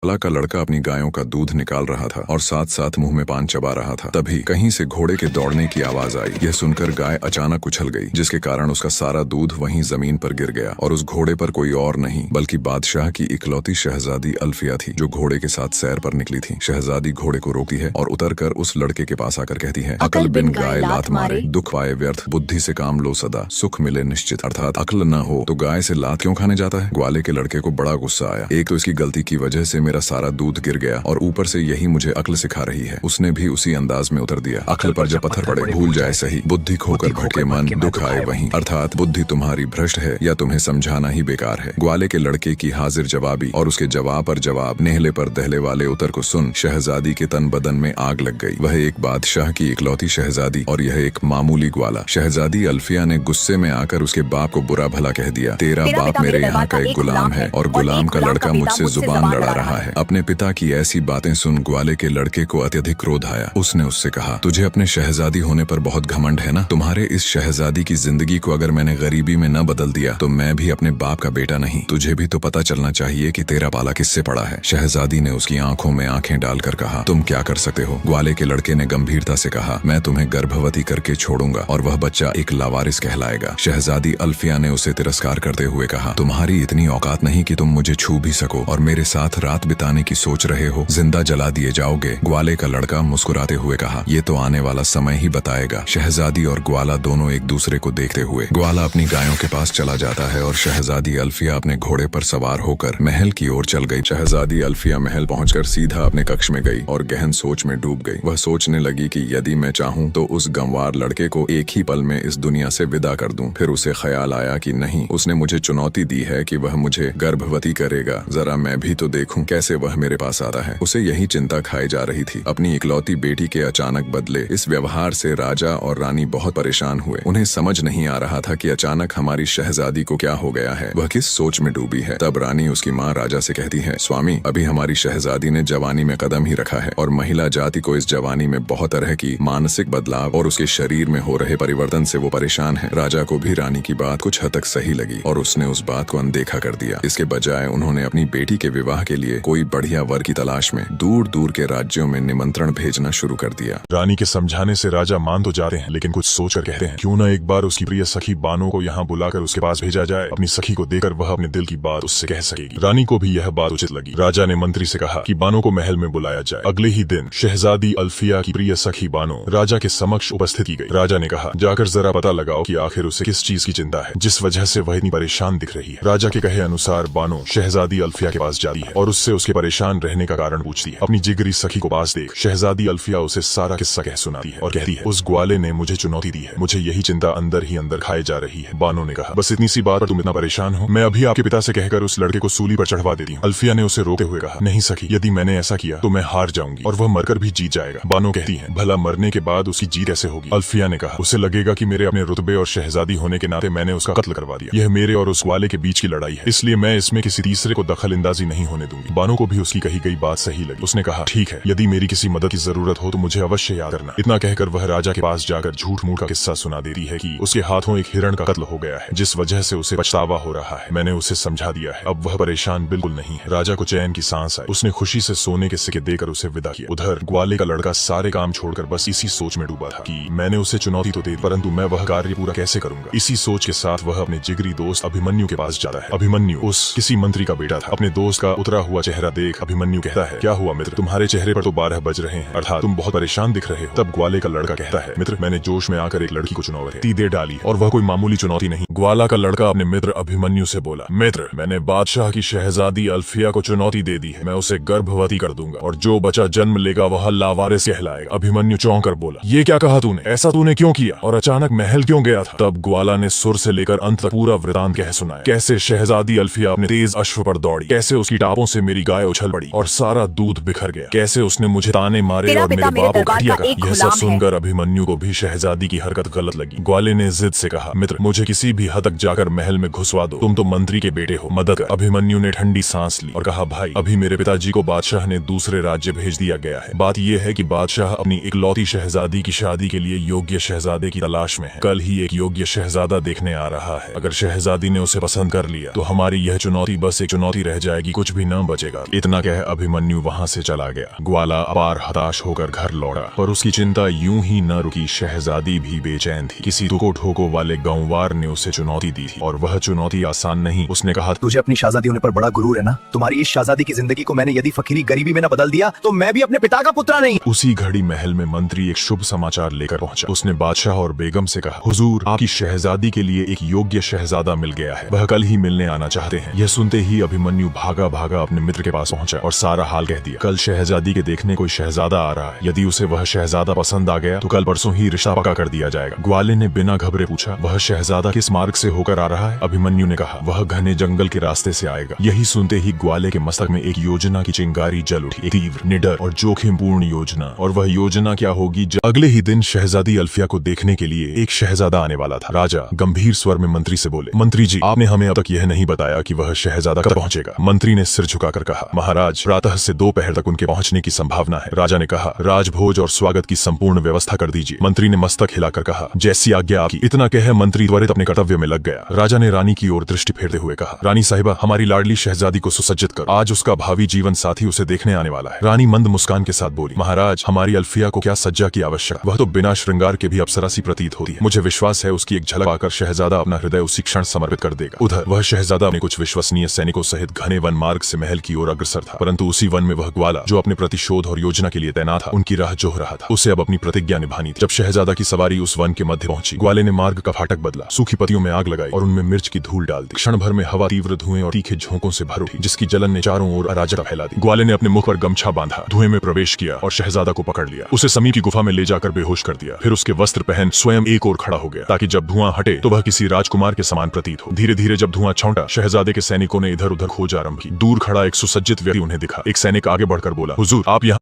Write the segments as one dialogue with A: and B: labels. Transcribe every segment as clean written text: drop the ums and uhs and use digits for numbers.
A: ग्वाला का लड़का अपनी गायों का दूध निकाल रहा था और साथ साथ मुंह में पान चबा रहा था। तभी कहीं से घोड़े के दौड़ने की आवाज आई। यह सुनकर गाय अचानक उछल गई, जिसके कारण उसका सारा दूध वहीं जमीन पर गिर गया और उस घोड़े पर कोई और नहीं बल्कि बादशाह की इकलौती शहजादी अल्फिया थी, जो घोड़े के साथ सैर पर निकली थी। शहजादी घोड़े को रोकती है और उतरकर उस लड़के के पास आकर कहती है, अकल बिन गाय लात मारे, दुख पाए व्यर्थ, बुद्धि से काम लो सदा, सुख मिले निश्चित। अर्थात अक्ल न हो तो गाय से लात क्यों खाने जाता है। ग्वाले के लड़के को बड़ा गुस्सा आया। एक तो इसकी गलती की वजह से मेरा सारा दूध गिर गया और ऊपर से यही मुझे अक्ल सिखा रही है। उसने भी उसी अंदाज में उत्तर दिया, अक्ल पर जब पत्थर पड़े भूल जाए सही, बुद्धि खोकर भटके मन, दुख आए वहीं। अर्थात बुद्धि तुम्हारी भ्रष्ट है या तुम्हें समझाना ही बेकार है। ग्वाले के लड़के की हाजिर जवाबी और उसके जवाब पर जवाब, नेहले पर दहले वाले उत्तर को सुन शहजादी के तन बदन में आग लग गई। वह एक बादशाह की इकलौती शहजादी और यह एक मामूली ग्वाला। शहजादी अल्फिया ने गुस्से में आकर उसके बाप को बुरा भला कह दिया, तेरा बाप मेरे यहाँ का एक गुलाम है और गुलाम का लड़का मुझसे जुबान लड़ा रहा है। अपने पिता की ऐसी बातें सुन ग्वाले के लड़के को अत्यधिक क्रोध आया। उसने उससे कहा, तुझे अपने शहजादी होने पर बहुत घमंड है ना। तुम्हारे इस शहजादी की जिंदगी को अगर मैंने गरीबी में न बदल दिया तो मैं भी अपने बाप का बेटा नहीं। तुझे भी तो पता चलना चाहिए कि तेरा पाला किससे पड़ा है। शहजादी ने उसकी आंखों में आंखें डालकर कहा, तुम क्या कर सकते हो। ग्वाले के लड़के ने गंभीरता से कहा, मैं तुम्हें गर्भवती करके छोड़ूंगा और वह बच्चा एक लावारिस कहलाएगा। शहजादी अल्फिया ने उसे तिरस्कार करते हुए कहा, तुम्हारी इतनी औकात नहीं कि तुम मुझे छू भी सको और मेरे साथ रात बिताने की सोच रहे हो। जिंदा जला दिए जाओगे। ग्वाले का लड़का मुस्कुराते हुए कहा, ये तो आने वाला समय ही बताएगा। शहजादी और ग्वाला दोनों एक दूसरे को देखते हुए ग्वाला अपनी गायों के पास चला जाता है और शहजादी अल्फिया अपने घोड़े पर सवार होकर महल की ओर चल गई। शहजादी अल्फिया महल पहुंचकर सीधा अपने कक्ष में गई और गहन सोच में डूब गई। वह सोचने लगी कि यदि मैं चाहूं तो उस गंवार लड़के को एक ही पल में इस दुनिया से विदा कर दूं। फिर उसे ख्याल आया कि नहीं, उसने मुझे चुनौती दी है कि वह मुझे गर्भवती करेगा, जरा मैं भी तो देखूं कैसे वह मेरे पास आता है। उसे यही चिंता खाई जा रही थी। अपनी इकलौती बेटी के अचानक बदले इस व्यवहार से राजा और रानी बहुत परेशान हुए। उन्हें समझ नहीं आ रहा था कि अचानक हमारी शहजादी को क्या हो गया है, वह किस सोच में डूबी है। तब रानी उसकी माँ राजा से कहती है, स्वामी, अभी हमारी शहजादी ने जवानी में कदम ही रखा है और महिला जाति को इस जवानी में बहुत तरह की मानसिक बदलाव और उसके शरीर में हो रहे परिवर्तन से वो परेशान है। राजा को भी रानी की बात कुछ हद तक सही लगी और उसने उस बात को अनदेखा कर दिया। इसके बजाय उन्होंने अपनी बेटी के विवाह के लिए कोई बढ़िया वर की तलाश में दूर दूर के राज्यों में निमंत्रण भेजना शुरू कर दिया।
B: रानी के समझाने से राजा मान तो जाते हैं, लेकिन कुछ सोचकर कहते हैं, क्यों न एक बार उसकी प्रिय सखी बानो को यहाँ बुलाकर उसके पास भेजा जाए। अपनी सखी को देकर वह अपने दिल की बात उससे कह सकेगी। रानी को भी यह बात उचित लगी। राजा ने मंत्री से कहा कि बानो को महल में बुलाया जाए। अगले ही दिन शहजादी अल्फिया की प्रिय सखी बानो राजा के समक्ष उपस्थित की गई। राजा ने कहा, जाकर जरा पता लगाओ कि आखिर उसे किस चीज की चिंता है, जिस वजह से वह इतनी परेशान दिख रही है। राजा के कहे अनुसार बानो शहजादी अल्फिया के पास जाती है और उससे उसके परेशान रहने का कारण पूछती है। अपनी जिगरी सखी को पास देख शहजादी अल्फिया उसे सारा किस्सा कह सुनाती है और कहती है, उस ग्वाले ने मुझे चुनौती दी है, मुझे यही चिंता अंदर ही अंदर खाए जा रही है। बानो ने कहा, बस इतनी सी बात पर तुम इतना परेशान हो, मैं अभी आपके पिता से कहकर उस लड़के को सूली पर चढ़वा देती हूँ। अल्फिया ने उसे रोकते हुए कहा, नहीं सखी, यदि मैंने ऐसा किया तो मैं हार जाऊंगी और वह मरकर भी जीत जाएगा। बानो कहती है, भला मरने के बाद उसकी जीत कैसे होगी। अल्फिया ने कहा, उसे लगेगा कि मेरे अपने रुतबे और शहजादी होने के नाते मैंने उसका कत्ल करवा दिया। यह मेरे और उस ग्वाले के बीच की लड़ाई है, इसलिए मैं इसमें किसी तीसरे को दखल अंदाजी नहीं होने दूंगी। बानो को भी उसकी कही गई बात सही लगी। उसने कहा, ठीक है, यदि मेरी किसी मदद की जरूरत हो तो मुझे अवश्य याद करना। इतना कहकर वह राजा के पास जाकर झूठ मूठ का किस्सा सुना देती है कि उसके हाथों एक हिरण का कत्ल हो गया है, जिस वजह से उसे पछतावा हो रहा है। मैंने उसे समझा दिया है, अब वह परेशान बिल्कुल नहीं है। राजा को चैन की सांस आई। उसने खुशी से सोने के सिक्के देकर उसे विदा किया। उधर ग्वाले का लड़का सारे काम छोड़कर बस इसी सोच में डूबा था कि मैंने उसे चुनौती तो दी, परंतु मैं वह कार्य पूरा कैसे करूंगा। इसी सोच के साथ वह अपने जिगरी दोस्त अभिमन्यु के पास जाता है। अभिमन्यु उस किसी मंत्री का बेटा था। अपने दोस्त का उतरा हुआ चेहरा देख अभिमन्यु कहता है, क्या हुआ मित्र, तुम्हारे चेहरे पर तो 12 बज रहे हैं, अर्थात तुम बहुत परेशान दिख रहे हो। तब ग्वाले का लड़का कहता है, मित्र, मैंने जोश में आकर एक लड़की को चुनौती दे डाली और वह कोई मामूली चुनौती नहीं। ग्वाला का लड़का अपने मित्र अभिमन्यु से बोला, मित्र, मैंने बादशाह की शहजादी अल्फिया को चुनौती दे दी है, मैं उसे गर्भवती कर दूंगा और जो बच्चा जन्म लेगा वह लावारिस कहलाएगा। अभिमन्यु चौंक कर बोला, ये क्या कहा तूने, ऐसा तूने क्यों किया और अचानक महल क्यों गया था। तब ग्वाला ने सुर से लेकर अंत तक पूरा वृतांत कह सुनाया। कैसे शहजादी अल्फिया अपने तेज अश्व पर दौड़ी, कैसे उसकी टापों से मेरी गाय उछल पड़ी और सारा दूध बिखर गया, कैसे उसने मुझे ताने मारे और मेरे बाप को घटिया कहा। यह सब सुनकर अभिमन्यु को भी शहजादी की हरकत गलत लगी। ग्वाले ने जिद से कहा, मित्र, मुझे किसी भी हद तक जाकर महल में घुसवा दो, तुम तो मंत्री के बेटे हो, मदद कर। अभिमन्यु ने ठंडी सांस ली और कहा, भाई, अभी मेरे पिताजी को बादशाह ने दूसरे राज्य भेज दिया गया है। बात यह है कि बादशाह अपनी इकलौती शहजादी की शादी के लिए योग्य शहजादे की तलाश में है। कल ही एक योग्य शहजादा देखने आ रहा है। अगर शहजादी ने उसे पसंद कर लिया तो हमारी यह चुनौती बस एक चुनौती रह जाएगी, कुछ भी न बचेगा। मिलेगा। इतना कह अभिमन्यु वहाँ से चला गया। ग्वाला अपार हताश होकर घर लौटा, पर उसकी चिंता यूं ही न रुकी। शहजादी भी बेचैन थी। किसी टुको ठोको वाले गांववार ने उसे चुनौती दी थी और वह चुनौती आसान नहीं। उसने कहा,
C: तुझे अपनी शहजादी होने पर बड़ा गुरूर है ना? तुम्हारी इस शहजादी की जिंदगी को मैंने यदि फकीरी गरीबी में न बदल दिया तो मैं भी अपने पिता का पुत्र नहीं।
B: उसी घड़ी महल में मंत्री एक शुभ समाचार लेकर पहुंचा। उसने बादशाह और बेगम से कहा, हुजूर, आपकी शहजादी के लिए एक योग्य शहजादा मिल गया है। वह कल ही मिलने आना चाहते हैं। यह सुनते ही अभिमन्यु भागा भागा अपने मित्र के पास पहुंचा और सारा हाल कह दिया। कल शहजादी के देखने कोई शहजादा आ रहा है। यदि उसे वह शहजादा पसंद आ गया तो कल परसों ही रिश्ता पक्का कर दिया जाएगा। ग्वाले ने बिना घबरे पूछा, वह शहजादा किस मार्ग से होकर आ रहा है? अभिमन्यु ने कहा, वह घने जंगल के रास्ते से आएगा। यही सुनते ही ग्वाले के मस्तक में एक योजना की चिंगारी जल उठी। एक तीव्र, निडर और जोखिमपूर्ण योजना। और वह योजना क्या होगी? अगले ही दिन शहजादी अल्फिया को देखने के लिए एक शहजादा आने वाला था। राजा गंभीर स्वर में मंत्री से बोले, मंत्री जी, आपने हमें अब तक यह नहीं बताया कि वह शहजादा कब पहुंचेगा। मंत्री ने सिर झुकाकर कहा, महाराज, प्रातः से दोपहर तक उनके पहुंचने की संभावना है। राजा ने कहा, राजभोज और स्वागत की संपूर्ण व्यवस्था कर दीजिए। मंत्री ने मस्तक हिलाकर कहा, जैसी आज्ञा आपकी। इतना कह मंत्री त्वरित अपने कर्तव्य में लग गया। राजा ने रानी की ओर दृष्टि फेरते हुए कहा, रानी साहिबा, हमारी लाडली शहजादी को सुसज्जित कर। आज उसका भावी जीवन साथी उसे देखने आने वाला है। रानी मंद मुस्कान के साथ बोली, महाराज, हमारी अल्फिया को क्या सज्जा की आवश्यकता? वह तो बिना श्रृंगार के भी अप्सरा सी प्रतीत होती है। मुझे विश्वास है उसकी एक झलक पाकर शहजादा अपना हृदय उसी क्षण समर्पित कर देगा। उधर वह शहजादा अपने कुछ विश्वसनीय सैनिकों सहित घने वन मार्ग से महल की ओर अग्रसर था, परंतु उसी वन में वह ग्वाला, जो अपने प्रतिशोध और योजना के लिए तैनात था, उनकी राह जोह रहा था। उसे अब अपनी प्रतिज्ञा निभानी थी। जब शहजादा की सवारी उस वन के मध्य पहुंची, ग्वाले ने मार्ग का फाटक बदला, सूखी पत्तियों में आग लगाई और उनमें मिर्च की धूल डाल दी। क्षण भर में हवा तीव्र धुएं और तीखे झोंकों से भर उठी, जिसकी जलन ने चारों ओर अराजकता फैला दी। ग्वाले ने अपने मुख पर गमछा बांधा, धुएं में प्रवेश किया और शहजादा को पकड़ लिया। उसे समीप की गुफा में ले जाकर बेहोश कर दिया। फिर उसके वस्त्र पहन स्वयं एक ओर खड़ा हो गया, ताकि जब धुआं हटे तो वह किसी राजकुमार के समान प्रतीत हो। धीरे धीरे जब धुआं छौंटा, शहजादे के सैनिकों ने इधर उधर खोज आरंभ की। दूर खड़ा एक सुसज्जित व्यक्ति उन्हें दिखा। एक सैनिक आगे बढ़कर बोला, हुजूर, आप यहाँ।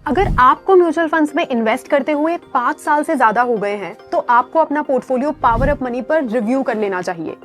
D: अगर आपको म्यूचुअल फंड्स में इन्वेस्ट करते हुए 5 साल से ज्यादा हो गए हैं तो आपको अपना पोर्टफोलियो पावर अप मनी पर रिव्यू कर लेना चाहिए,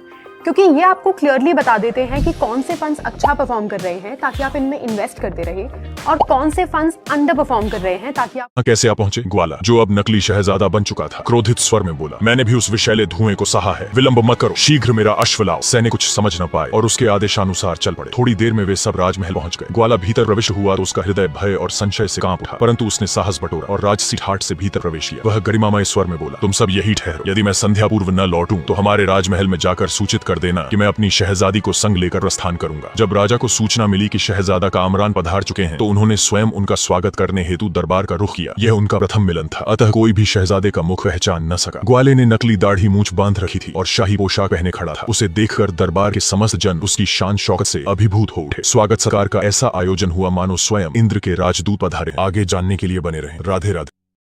D: क्योंकि ये आपको क्लियरली बता देते हैं कि कौन से फंड्स अच्छा परफॉर्म कर रहे हैं ताकि आप इनमें इन्वेस्ट करते रहे और कौन से फंड्स अंडर परफॉर्म कर रहे हैं ताकि आप।
B: कैसे आप पहुंचे? ग्वाला, जो अब नकली शहजादा बन चुका था, क्रोधित स्वर में बोला, मैंने भी उस विषैले धुएं को सहा है। विलंब मत करो, शीघ्र मेरा अश्व लाओ। सैनिक कुछ समझ न पाए और उसके आदेशानुसार चल पड़े। थोड़ी देर में वे सब राजमहल पहुंच गए। ग्वाला भीतर प्रविष्ट हुआ तो उसका हृदय भय और संशय से कांप उठा, परंतु उसने साहस बटोरा और राजसी ठाट से भीतर प्रवेश किया। वह गरिमामय स्वर में बोला, तुम सब यही ठहरो। यदि मैं संध्या पूर्व न लौटूं तो हमारे राजमहल में जाकर सूचित कर देना कि मैं अपनी शहजादी को संग लेकर प्रस्थान करूंगा। जब राजा को सूचना मिली कि शहजादा कामरान पधार चुके हैं तो उन्होंने स्वयं उनका स्वागत करने हेतु दरबार का रुख किया। यह उनका प्रथम मिलन था, अतः कोई भी शहजादे का मुख पहचान न सका। ग्वाले ने नकली दाढ़ी मूंछ बांध रखी थी और शाही पोशाक पहने खड़ा था। उसे देखकर दरबार के समस्त जन उसकी शान शौकत से अभिभूत हो उठे। स्वागत सत्कार का ऐसा आयोजन हुआ मानो स्वयं इंद्र के राजदूत पधारे। आगे जानने के लिए बने रहें। राधे राधे।